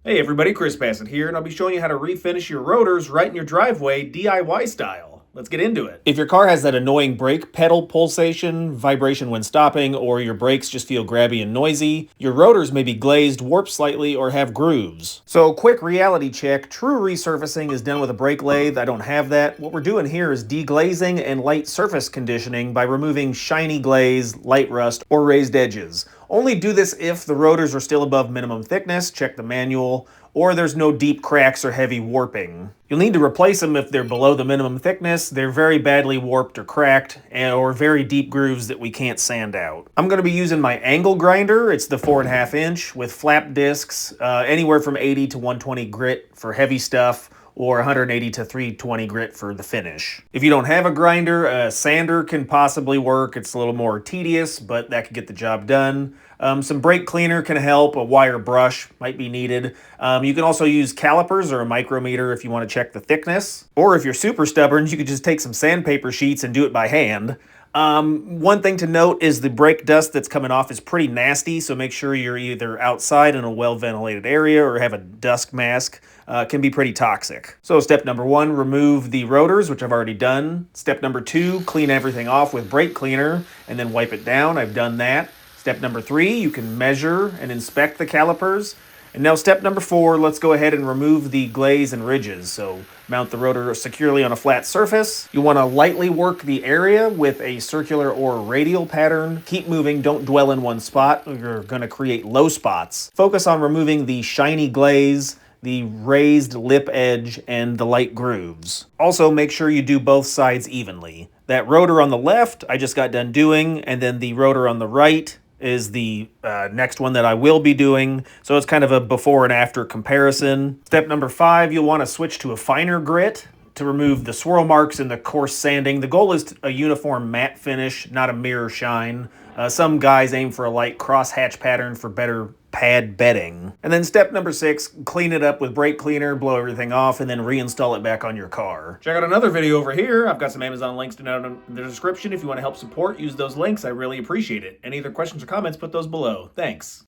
Hey everybody, Chris Bassett here, and I'll be showing you how to refinish your rotors right in your driveway, DIY style. Let's get into it. If your car has that annoying brake pedal pulsation, vibration when stopping, or your brakes just feel grabby and noisy, your rotors may be glazed, warped slightly, or have grooves. So quick reality check, true resurfacing is done with a brake lathe. I don't have that. What we're doing here is de-glazing and light surface conditioning by removing shiny glaze, light rust, or raised edges. Only do this if the rotors are still above minimum thickness, check the manual, or there's no deep cracks or heavy warping. You'll need to replace them if they're below the minimum thickness, they're very badly warped or cracked, or very deep grooves that we can't sand out. I'm going to be using my angle grinder. It's the 4.5 inch with flap discs, anywhere from 80 to 120 grit for heavy stuff, or 180 to 320 grit for the finish. If you don't have a grinder, a sander can possibly work. It's a little more tedious, but that could get the job done. Some brake cleaner can help. A wire brush might be needed. You can also use calipers or a micrometer if you want to check the thickness. Or if you're super stubborn, you could just take some sandpaper sheets and do it by hand. One thing to note is the brake dust that's coming off is pretty nasty, so make sure you're either outside in a well-ventilated area or have a dust mask. Can be pretty toxic. So step number 1, remove the rotors, which I've already done. Step number 2, clean everything off with brake cleaner and then wipe it down. I've done that. Step number 3, you can measure and inspect the calipers. And now step number 4, let's go ahead and remove the glaze and ridges. So mount the rotor securely on a flat surface. You want to lightly work the area with a circular or radial pattern. Keep moving, don't dwell in one spot, or you're going to create low spots. Focus on removing the shiny glaze, the raised lip edge, and the light grooves. Also, make sure you do both sides evenly. That rotor on the left, I just got done doing, and then the rotor on the right is the next one that I will be doing. So it's kind of a before and after comparison. Step number 5, you'll want to switch to a finer grit to remove the swirl marks and the coarse sanding. The goal is a uniform matte finish, not a mirror shine. Some guys aim for a light cross-hatch pattern for better pad bedding. And then step number 6, clean it up with brake cleaner, blow everything off, and then reinstall it back on your car. Check out another video over here. I've got some Amazon links down in the description. If you want to help support, use those links. I really appreciate it. Any other questions or comments, put those below. Thanks.